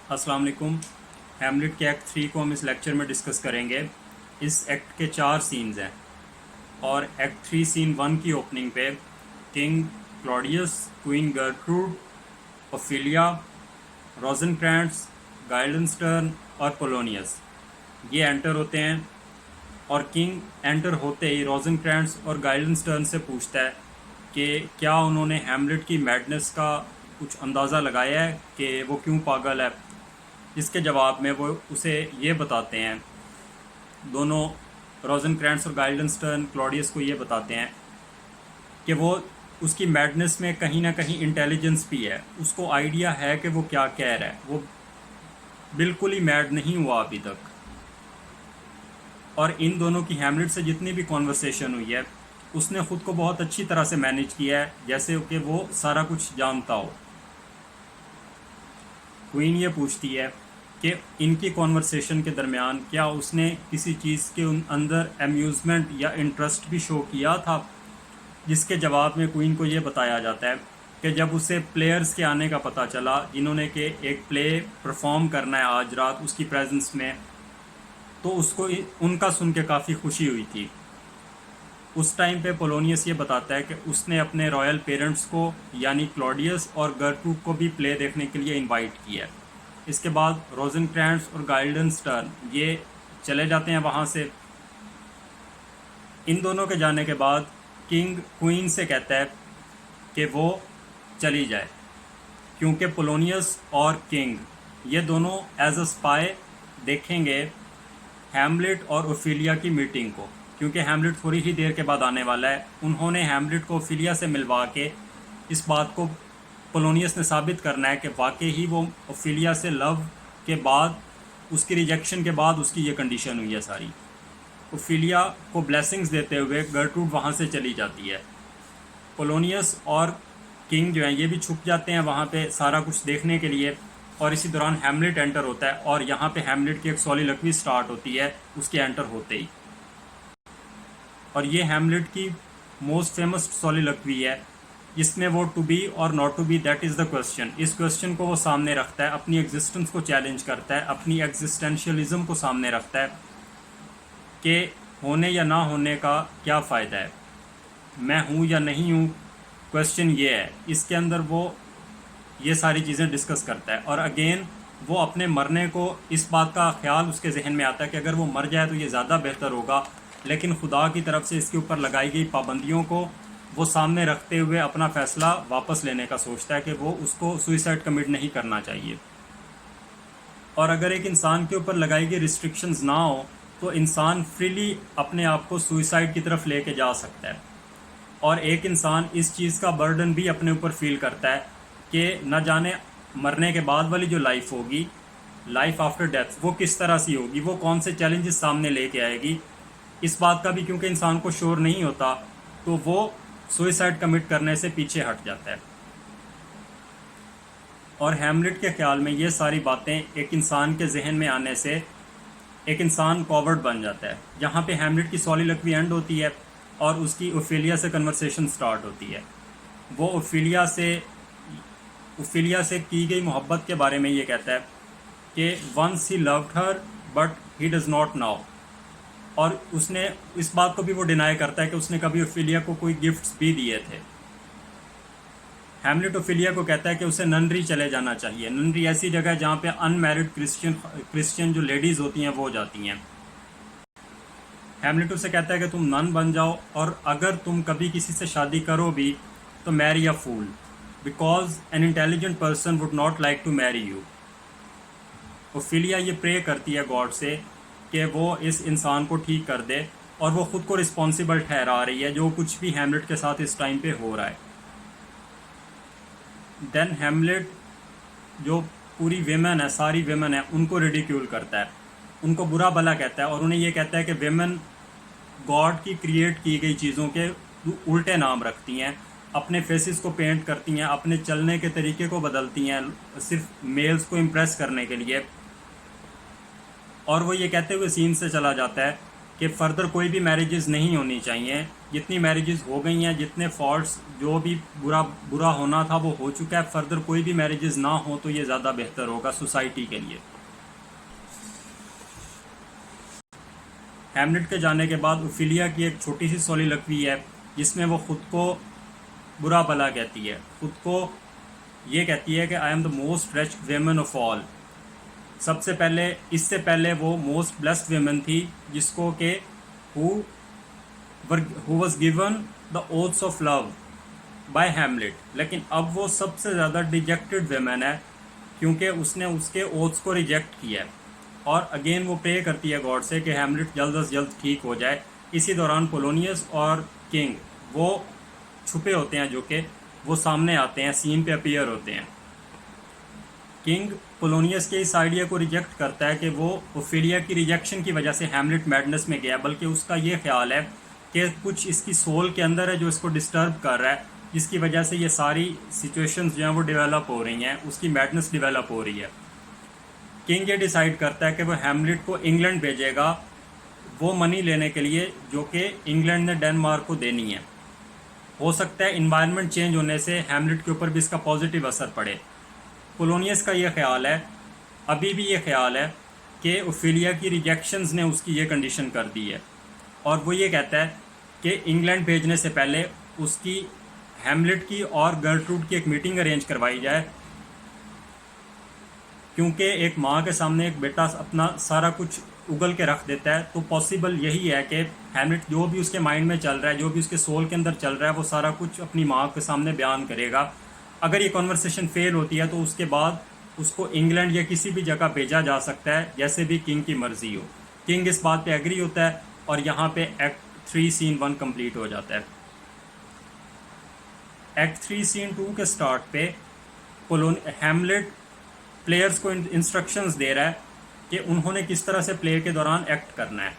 अस्सलाम वालेकुम। हैमलेट के एक्ट 3 को हम इस लेक्चर में डिस्कस करेंगे। इस एक्ट के 4 सीन्स हैं और एक्ट 3 सीन 1 की ओपनिंग पे king Claudius, queen Gertrude, Ophelia, Rosencrantz, Guildenstern और पोलोनियस ये एंटर होते हैं। और किंग एंटर होते ही रोजेनक्रैंट्स और गाइल्डेनस्टर्न से पूछता है कि क्या उन्होंने हैमलेट की मैडनेस का कुछ अंदाज़ा लगाया है कि वो क्यों पागल है। जिसके जवाब में वो उसे ये बताते हैं, दोनों रोजेनक्रैंट्स और गाइल्डेनस्टर्न क्लॉडियस को ये बताते हैं कि वो उसकी मैडनेस में कहीं ना कहीं इंटेलिजेंस भी है, उसको आइडिया है कि वो क्या कह रहा है, वो बिल्कुल ही मैड नहीं हुआ अभी तक। और इन दोनों की हैमलेट से जितनी भी कॉन्वर्सेशन हुई है उसने ख़ुद को बहुत अच्छी तरह से मैनेज किया है, जैसे कि वो सारा कुछ जानता हो। क्वीन ये पूछती है कि इनकी कॉन्वर्सेशन के दरमियान क्या उसने किसी चीज़ के अंदर अम्यूज़मेंट या इंटरेस्ट भी शो किया था। जिसके जवाब में क्वीन को ये बताया जाता है कि जब उसे प्लेयर्स के आने का पता चला जिन्होंने कि एक प्ले परफॉर्म करना है आज रात उसकी प्रेजेंस में, तो उसको उनका सुन के काफ़ी खुशी हुई थी। उस टाइम पे पोलोनियस ये बताता है कि उसने अपने रॉयल पेरेंट्स को यानी क्लॉडियस और गर्ट्रूड को भी प्ले देखने के लिए इनवाइट किया है। इसके बाद रोजेनक्रैंट्स और गाइल्डेनस्टर्न ये चले जाते हैं वहाँ से। इन दोनों के जाने के बाद किंग क्वीन से कहता है कि वो चली जाए, क्योंकि पोलोनियस और किंग ये दोनों एज अ स्पाई देखेंगे हैमलेट और ओफिलिया की मीटिंग को, क्योंकि हैमलेट थोड़ी ही देर के बाद आने वाला है। उन्होंने हैमलेट को ओफिलिया से मिलवा के इस बात को पोलोनियस ने साबित करना है कि वाकई ही वो ओफिलिया से लव के बाद, उसकी रिजेक्शन के बाद उसकी ये कंडीशन हुई है सारी। ओफिलिया को ब्लेसिंग्स देते हुए गर्ट्रूड वहाँ से चली जाती है। पोलोनियस और किंग जो हैं ये भी छुप जाते हैं वहाँ पे सारा कुछ देखने के लिए। और इसी दौरान हैमलेट एंटर होता है और यहाँ पे हैमलेट की एक सॉलिलॉक्वी स्टार्ट होती है उसके एंटर होते ही। और ये हैमलेट की मोस्ट फेमस सॉलिलॉक्वी है जिसमें वो टू बी और not to be that is the question, इस क्वेश्चन को वो सामने रखता है, अपनी एग्जिस्टेंस को चैलेंज करता है, अपनी एग्जिस्टेंशियलिज्म को सामने रखता है कि होने या ना होने का क्या फ़ायदा है, मैं हूँ या नहीं हूँ, क्वेश्चन ये है। इसके अंदर वो ये सारी चीज़ें डिस्कस करता है। और अगेन वो अपने मरने को, इस बात का ख्याल उसके जहन में आता है कि अगर वो मर जाए तो ये ज़्यादा बेहतर होगा, लेकिन खुदा की तरफ से इसके ऊपर लगाई गई पाबंदियों को वो सामने रखते हुए अपना फ़ैसला वापस लेने का सोचता है कि वो उसको सुइसाइड कमिट नहीं करना चाहिए। और अगर एक इंसान के ऊपर लगाई गई रिस्ट्रिक्शंस ना हो तो इंसान फ्रीली अपने आप को सुइसाइड की तरफ लेके जा सकता है। और एक इंसान इस चीज़ का बर्डन भी अपने ऊपर फील करता है कि न जाने मरने के बाद वाली जो लाइफ होगी, लाइफ आफ्टर डेथ, वो किस तरह सी होगी, वो कौन से चैलेंजेस सामने लेके आएगी। इस बात का भी क्योंकि इंसान को श्योर नहीं होता तो वो सुइसाइड कमिट करने से पीछे हट जाता है। और हैमलेट के ख्याल में ये सारी बातें एक इंसान के जहन में आने से एक इंसान कॉवर्ड बन जाता है। जहाँ पे हैमलेट की सॉलिलॉक्वी एंड होती है और उसकी ओफिलिया से कन्वर्सेशन स्टार्ट होती है। वो ओफिलिया से की गई मोहब्बत के बारे में ये कहता है कि once he loved her but he does not now. और उसने इस बात को भी वो डिनाई करता है कि उसने कभी ओफिलिया को कोई गिफ्ट्स भी दिए थे। हैमलेट ओफिलिया को कहता है कि उसे ननरी चले जाना चाहिए। ननरी ऐसी जगह है जहाँ पे अनमैरिड क्रिश्चियन जो लेडीज़ होती हैं वो जाती हैं। हैमलेट उसे कहता है कि तुम नन बन जाओ और अगर तुम कभी किसी से शादी करो भी तो marry a fool, because an intelligent person would not like to marry you. Ophelia ये प्रे करती है गॉड से कि वो इस इंसान को ठीक कर दे और वो ख़ुद को रिस्पॉन्सिबल ठहरा रही है जो कुछ भी हैमलेट के साथ इस टाइम पे हो रहा है। देन हैमलेट जो पूरी वेमेन है, सारी वेमेन है, उनको रिडिक्यूल करता है, उनको बुरा भला कहता है और उन्हें ये कहता है कि वेमेन गॉड की क्रिएट की गई चीज़ों के उल्टे नाम रखती हैं, अपने फेसेस को पेंट करती हैं, अपने चलने के तरीके को बदलती हैं सिर्फ मेल्स को इम्प्रेस करने के लिए। और वो ये कहते हुए सीन से चला जाता है कि फ़र्दर कोई भी मैरिजेज़ नहीं होनी चाहिए, जितनी मैरिजेज़ हो गई हैं, जितने फॉल्ट्स जो भी बुरा होना था वो हो चुका है, फ़र्दर कोई भी मैरिजेज़ ना हो तो ये ज़्यादा बेहतर होगा सोसाइटी के लिए। हैमलेट के जाने के बाद ओफिलिया की एक छोटी सी सोलिलोक्वी है जिसमें वो खुद को बुरा भला कहती है, खुद को ये कहती है कि I am the most rich woman of all. सबसे पहले, इससे पहले वो मोस्ट ब्लेस्ड वेमन थी जिसको के who was given the oaths of love by Hamlet, लेकिन अब वो सबसे ज़्यादा डिजेक्टेड वेमन है क्योंकि उसने उसके ओथ्स को रिजेक्ट किया है। और अगेन वो प्रे करती है गॉड से कि हैमलेट जल्द अज जल्द ठीक हो जाए। इसी दौरान पोलोनियस और किंग वो छुपे होते हैं, जो कि वो सामने आते हैं, सीन पे अपीयर होते हैं। किंग पोलोनियस के इस आइडिया को रिजेक्ट करता है कि वो ओफिलिया की रिजेक्शन की वजह से हैमलेट मैडनेस में गया, बल्कि उसका ये ख्याल है कि कुछ इसकी सोल के अंदर है जो इसको डिस्टर्ब कर रहा है, जिसकी वजह से ये सारी सिचुएशंस जो हैं वो डेवलप हो रही हैं, उसकी मैडनेस डेवलप हो रही है। किंग ये डिसाइड करता है कि वो हैमलेट को इंग्लैंड भेजेगा वो मनी लेने के लिए जो कि इंग्लैंड ने डेनमार्क को देनी है। हो सकता है इन्वायरमेंट चेंज होने से हैमलेट के ऊपर भी इसका पॉजिटिव असर पड़े। पोलोनियस का ये ख्याल है, अभी भी ये ख्याल है कि ओफिलिया की रिजेक्शंस ने उसकी ये कंडीशन कर दी है, और वो ये कहता है कि इंग्लैंड भेजने से पहले उसकी हैमलेट की और गर्ट्रूड की एक मीटिंग अरेंज करवाई जाए, क्योंकि एक माँ के सामने एक बेटा अपना सारा कुछ उगल के रख देता है, तो पॉसिबल यही है कि हैमलेट जो भी उसके माइंड में चल रहा है, जो भी उसके सोल के अंदर चल रहा है, वो सारा कुछ अपनी माँ के सामने बयान करेगा। अगर ये कॉन्वर्सेशन फेल होती है तो उसके बाद उसको इंग्लैंड या किसी भी जगह भेजा जा सकता है, जैसे भी किंग की मर्जी हो। किंग इस बात पे एग्री होता है और यहाँ पे एक्ट 3 सीन 1 कंप्लीट हो जाता है। एक्ट 3 सीन 2 के स्टार्ट पे हैमलेट प्लेयर्स को इंस्ट्रक्शंस दे रहा है कि उन्होंने किस तरह से प्ले के दौरान एक्ट करना है,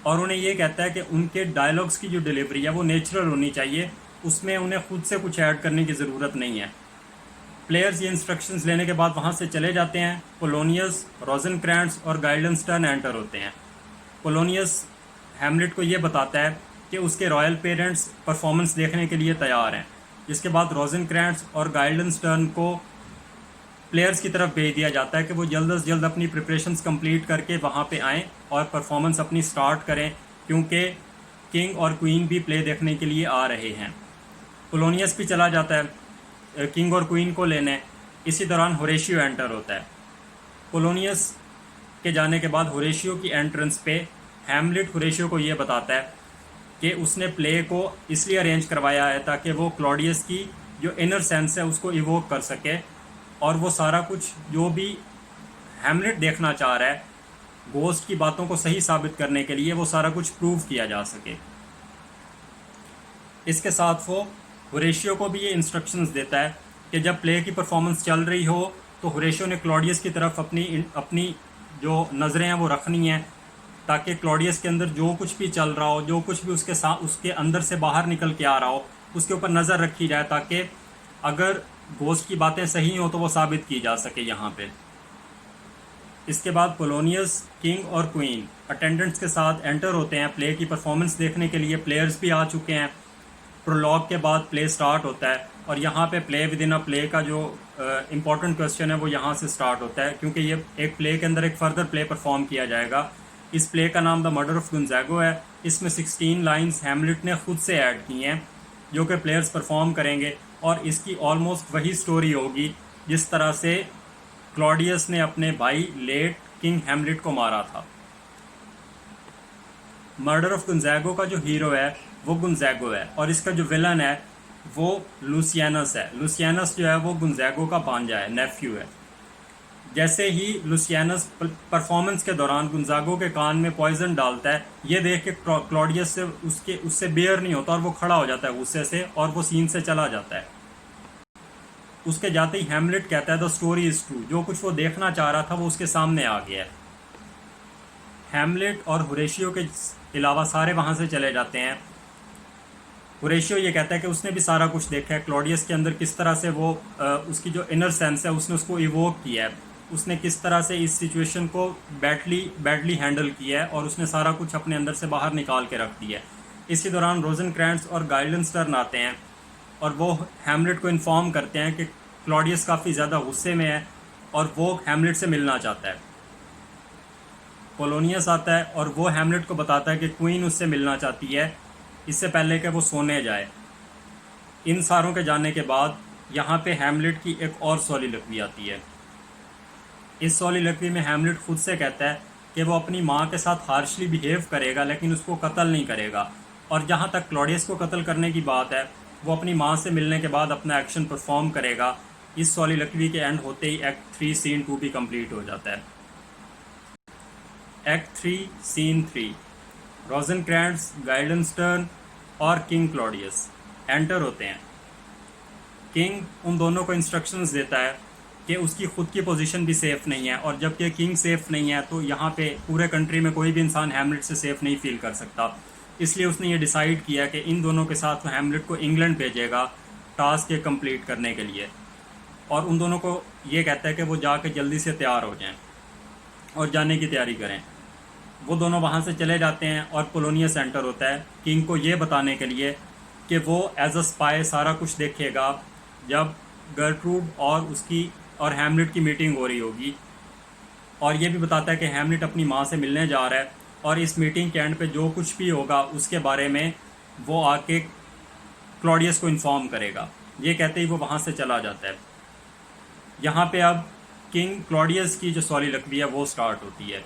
और उन्हें ये कहता है कि उनके डायलॉग्स की जो डिलीवरी है वो नेचुरल होनी चाहिए, उसमें उन्हें खुद से कुछ ऐड करने की ज़रूरत नहीं है। प्लेयर्स ये इंस्ट्रक्शंस लेने के बाद वहाँ से चले जाते हैं। पोलोनियस, रोजेनक्रैंट्स और गाइल्डेनस्टर्न एंटर होते हैं। पोलोनियस हैमलेट को ये बताता है कि उसके रॉयल पेरेंट्स परफॉर्मेंस देखने के लिए तैयार हैं, जिसके बाद रोजेनक्रैंट्स और गाइल्डेनस्टर्न को प्लेयर्स की तरफ भेज दिया जाता है कि वो जल्द से जल्द अपनी प्रिपरेशंस कंप्लीट करके वहाँ पे आएँ और परफॉर्मेंस अपनी स्टार्ट करें, क्योंकि किंग और क्वीन भी प्ले देखने के लिए आ रहे हैं। पोलोनियस भी चला जाता है किंग और क्वीन को लेने। इसी दौरान होरेशियो एंटर होता है। पोलोनियस के जाने के बाद होरेशियो की एंट्रेंस पे हैमलेट होरेशियो को ये बताता है कि उसने प्ले को इसलिए अरेंज करवाया है ताकि वो क्लॉडियस की जो इनर सेंस है उसको इवोक कर सके, और वो सारा कुछ जो भी हैमलेट देखना चाह रहा है, गोस्ट की बातों को सही साबित करने के लिए वो सारा कुछ प्रूव किया जा सके। इसके साथ वो होरेशियो को भी ये इंस्ट्रक्शंस देता है कि जब प्ले की परफॉर्मेंस चल रही हो तो होरेशियो ने क्लॉडियस की तरफ अपनी जो नज़रें हैं वो रखनी है, ताकि क्लॉडियस के अंदर जो कुछ भी चल रहा हो, जो कुछ भी उसके अंदर से बाहर निकल के आ रहा हो, उसके ऊपर नज़र रखी जाए, ताकि अगर गोस्ट की बातें सही हो तो वो साबित की जा सके यहाँ पे। इसके बाद पोलोनियस, किंग और क्वीन अटेंडेंट्स के साथ एंटर होते हैं प्ले की परफॉर्मेंस देखने के लिए। प्लेयर्स भी आ चुके हैं। प्रोलॉग के बाद प्ले स्टार्ट होता है, और यहाँ पे play with in a play का जो इम्पॉर्टेंट क्वेश्चन है वो यहाँ से स्टार्ट होता है, क्योंकि ये एक प्ले के अंदर एक फर्दर प्ले परफॉर्म किया जाएगा। इस प्ले का नाम द मर्डर ऑफ गुंजागो है। इसमें 16 लाइंस हैमलेट ने खुद से ऐड की हैं जो कि प्लेयर्स परफॉर्म करेंगे, और इसकी ऑलमोस्ट वही स्टोरी होगी जिस तरह से क्लॉडियस ने अपने भाई लेट किंग हैमलेट को मारा था। मर्डर ऑफ गुंजागो का जो हीरो है वो गुंजागो है, और इसका जो विलन है वो लुसियानस है। लुसियानस जो है वो गुंजागो का भांजा है, नेफ्यू है। जैसे ही लुसियानस परफॉर्मेंस के दौरान गुंजागो के कान में पॉइजन डालता है, ये देख के क्लॉडियस से उससे बेयर नहीं होता और वो खड़ा हो जाता है गुस्से से, और वो सीन से चला जाता है। उसके जाते ही हैमलेट कहता है द स्टोरी इज ट्रू, जो कुछ वो देखना चाह रहा था वो उसके सामने आ गया है। हैमलेट और होरेशियो के अलावा सारे वहाँ से चले जाते हैं। होरेशियो ये कहता है कि उसने भी सारा कुछ देखा है, क्लॉडियस के अंदर किस तरह से वो उसकी जो इनर सेंस है उसने उसको इवोक किया है, उसने किस तरह से इस सिचुएशन को बैडली हैंडल किया है और उसने सारा कुछ अपने अंदर से बाहर निकाल के रख दिया है। इसी दौरान रोजनक्रैंट्स और गाइल्डेनस्टर्न आते हैं और वो हैमलेट को इन्फॉर्म करते हैं कि क्लॉडियस काफ़ी ज़्यादा गुस्से में है और वो हैमलेट से मिलना चाहता है। पोलोनियस आता है और वो हैमलेट को बताता है कि क्वीन उससे मिलना चाहती है इससे पहले कि वो सोने जाए। इन सारों के जाने के बाद यहाँ पे हैमलेट की एक और सोलिलोक्वी आती है। इस सोलिलोक्वी में हैमलेट खुद से कहता है कि वो अपनी माँ के साथ हार्शली बिहेव करेगा लेकिन उसको कत्ल नहीं करेगा, और जहाँ तक क्लॉडियस को कत्ल करने की बात है वो अपनी माँ से मिलने के बाद अपना एक्शन परफॉर्म करेगा। इस सोलिलोक्वी के एंड होते ही एक्ट 3 सीन 2 भी कंप्लीट हो जाता है। एक्ट 3 सीन 3 रोजनक्रैंट्स, गाइल्डेनस्टर्न और किंग क्लॉडियस एंटर होते हैं। किंग उन दोनों को इंस्ट्रक्शंस देता है कि उसकी खुद की पोजीशन भी सेफ़ नहीं है, और जबकि किंग सेफ़ नहीं है तो यहाँ पे पूरे कंट्री में कोई भी इंसान हैमलेट से सेफ़ नहीं फील कर सकता। इसलिए उसने ये डिसाइड किया कि इन दोनों के साथ वो हैमलेट को इंग्लैंड भेजेगा टास्क के कंप्लीट करने के लिए, और उन दोनों को ये कहता है कि वो जाके जल्दी से तैयार हो जाएं और जाने की तैयारी करें। वो दोनों वहाँ से चले जाते हैं और पोलोनियस एंटर होता है किंग को ये बताने के लिए कि वो एज अ स्पाई सारा कुछ देखेगा जब गर्ट्रूड और हैमलेट की मीटिंग हो रही होगी, और ये भी बताता है कि हैमलेट अपनी माँ से मिलने जा रहा है और इस मीटिंग के एंड पे जो कुछ भी होगा उसके बारे में वो आके क्लॉडियस को इन्फॉर्म करेगा। ये कहते ही वो वहाँ से चला जाता है। यहाँ पे अब किंग क्लॉडियस की जो सोलिलोक्वी है वो स्टार्ट होती है।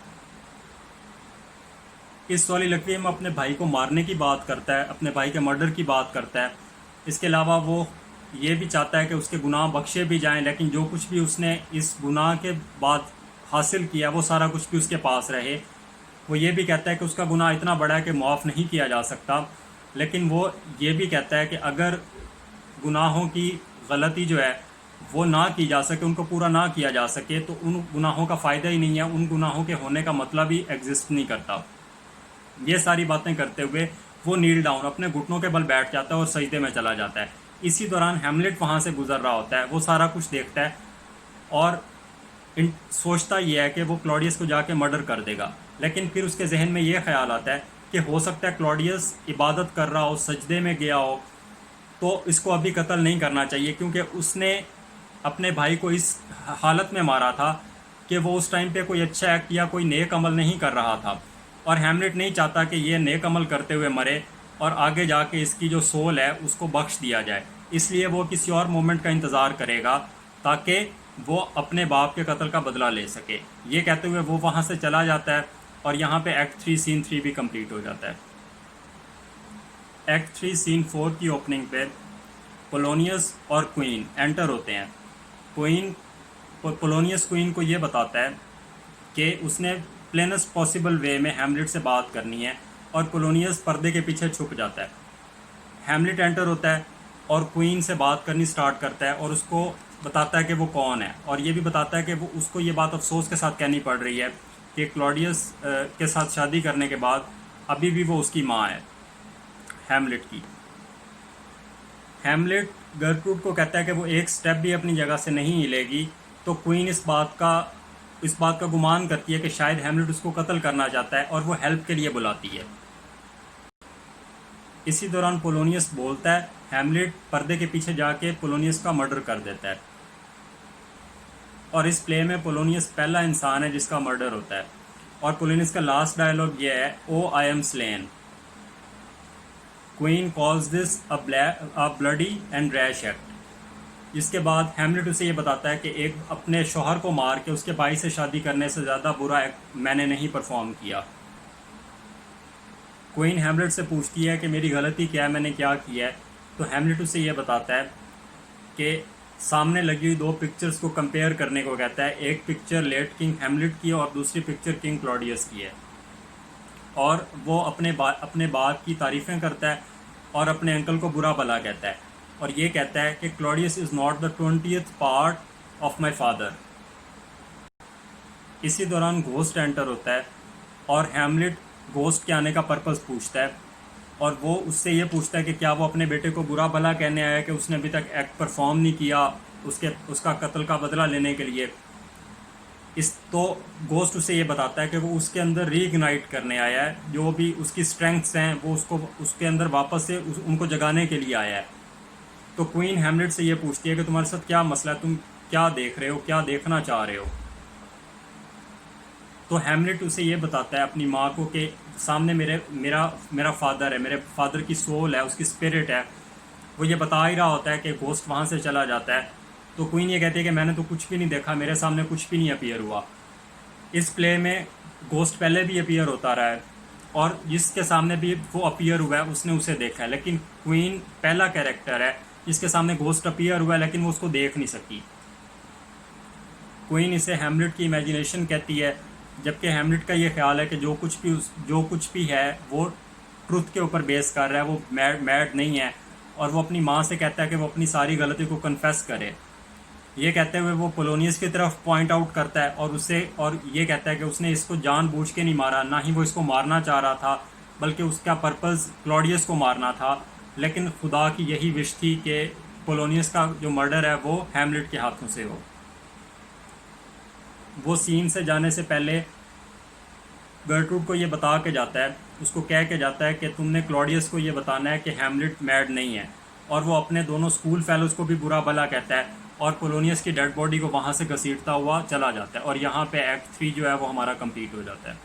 इस सोलिलोक्वी में अपने भाई को मारने की बात करता है, अपने भाई के मर्डर की बात करता है। इसके अलावा वो ये भी चाहता है कि उसके गुनाह बख्शे भी जाएं, लेकिन जो कुछ भी उसने इस गुनाह के बाद हासिल किया वो सारा कुछ भी उसके पास रहे। वो ये भी कहता है कि उसका गुनाह इतना बड़ा है कि माफ़ नहीं किया जा सकता, लेकिन वो ये भी कहता है कि अगर गुनाहों की गलती जो है वो ना की जा सके, उनको पूरा ना किया जा सके, तो उन गुनाहों का फ़ायदा ही नहीं है, उन गुनाहों के होने का मतलब ही एग्जिस्ट नहीं करता। ये सारी बातें करते हुए वो नील डाउन अपने घुटनों के बल बैठ जाता है और सजदे में चला जाता है। इसी दौरान हैमलेट वहाँ से गुजर रहा होता है, वो सारा कुछ देखता है और सोचता ये है कि वो क्लॉडियस को जाके मर्डर कर देगा, लेकिन फिर उसके जहन में ये ख्याल आता है कि हो सकता है क्लॉडियस इबादत कर रहा हो, सजदे में गया हो, तो इसको अभी कत्ल नहीं करना चाहिए, क्योंकि उसने अपने भाई को इस हालत में मारा था कि वो उस टाइम पे कोई अच्छा एक्ट या कोई नेक अमल नहीं कर रहा था, और हैमलेट नहीं चाहता कि ये नेक अमल करते हुए मरे और आगे जाके इसकी जो सोल है उसको बख्श दिया जाए। इसलिए वो किसी और मोमेंट का इंतज़ार करेगा ताकि वो अपने बाप के कत्ल का बदला ले सके। ये कहते हुए वो वहाँ से चला जाता है और यहाँ पे एक्ट 3 सीन 3 भी कंप्लीट हो जाता है। एक्ट 3 सीन 4 की ओपनिंग पे पोलोनियस और क्वीन एंटर होते हैं। पोलोनियस क्वीन को ये बताता है कि उसने प्लेनेस्ट पॉसिबल वे में हैमलेट से बात करनी है, और पोलोनियस पर्दे के पीछे छुप जाता है। हैमलेट एंटर होता है और क्वीन से बात करनी स्टार्ट करता है और उसको बताता है कि वो कौन है, और ये भी बताता है कि वो उसको ये बात अफसोस के साथ कहनी पड़ रही है कि क्लॉडियस के साथ शादी करने के बाद अभी भी वो उसकी माँ है, हैमलेट की। हैमलेट गर्ट्रूड को कहता है कि वो एक स्टेप भी अपनी जगह से नहीं हिलेगी, तो क्वीन इस बात का गुमान करती है कि शायद हैमलेट उसको कत्ल करना चाहता है और वो हेल्प के लिए बुलाती है। इसी दौरान पोलोनियस बोलता है, हैमलेट पर्दे के पीछे जाके पोलोनियस का मर्डर कर देता है, और इस प्ले में पोलोनियस पहला इंसान है जिसका मर्डर होता है, और पोलोनियस का लास्ट डायलॉग ये है, O I am slain. Queen calls this a bloody and rash act. जिसके बाद हैमलेट उसे ये बताता है कि एक अपने शौहर को मार के उसके भाई से शादी करने से ज़्यादा बुरा एक्ट मैंने नहीं परफॉर्म किया। क्वीन हैमलेट से पूछती है कि मेरी गलती क्या है, मैंने क्या किया है, तो हैमलेट उसे ये बताता है कि सामने लगी हुई दो पिक्चर्स को कंपेयर करने को कहता है। एक पिक्चर लेट किंग हैमलेट की और दूसरी पिक्चर किंग क्लॉडियस की है, और वो अपने बाप की तारीफ़ें करता है और अपने अंकल को बुरा भला कहता है, और ये कहता है कि Claudius is not the 20th part of my father. इसी दौरान घोस्ट एंटर होता है और हैमलेट घोस्ट के आने का पर्पस पूछता है, और वो उससे ये पूछता है कि क्या वो अपने बेटे को बुरा भला कहने आया कि उसने अभी तक एक्ट परफॉर्म नहीं किया उसका कत्ल का बदला लेने के लिए। इस तो गोस्ट उसे ये बताता है कि वो उसके अंदर रीइग्नाइट करने आया है, जो भी उसकी स्ट्रेंथ्स हैं वो उसको उसके अंदर वापस से उनको जगाने के लिए आया है। तो क्वीन हैमलेट से ये पूछती है कि तुम्हारे साथ क्या मसला है, तुम क्या देख रहे हो, क्या देखना चाह रहे हो। तो हैमलेट उसे ये बताता है अपनी माँ को कि सामने मेरा मेरा फादर है, मेरे फादर की सोल है, उसकी स्पिरिट है। वो ये बता ही रहा होता है कि गोस्ट वहाँ से चला जाता है। तो क्वीन ये कहती है कि मैंने तो कुछ भी नहीं देखा, मेरे सामने कुछ भी नहीं अपीयर हुआ। इस प्ले में गोस्ट पहले भी अपीयर होता रहा है और जिसके सामने भी वो अपीयर हुआ है उसने उसे देखा है, लेकिन क्वीन पहला कैरेक्टर है जिसके सामने गोस्ट अपीयर हुआ है लेकिन वो उसको देख नहीं सकी। क्वीन इसे हैमलेट की इमेजिनेशन कहती है, जबकि हैमलेट का ये ख्याल है कि जो कुछ भी है वो ट्रुथ के ऊपर बेस कर रहा है, वो मैड नहीं है। और वो अपनी माँ से कहता है कि वो अपनी सारी गलती को कन्फेस करे। ये कहते हुए वो पोलोनियस की तरफ पॉइंट आउट करता है और ये कहता है कि उसने इसको जानबूझ के नहीं मारा, ना ही वो इसको मारना चाह रहा था, बल्कि उसका पर्पस क्लॉडियस को मारना था। लेकिन खुदा की यही विश थी कि पोलोनियस का जो मर्डर है वो हैमलेट के हाथों से हो। वो सीन से जाने से पहले गर्टरूड को ये बता के जाता है, उसको कह के जाता है कि तुमने क्लॉडियस को ये बताना है कि हैमलेट मैड नहीं है। और वो अपने दोनों स्कूल फेलोज को भी बुरा भला कहता है और पोलोनियस की डेड बॉडी को वहाँ से घसीटता हुआ चला जाता है। और यहाँ पे एक्ट 3 जो है वो हमारा कंप्लीट हो जाता है।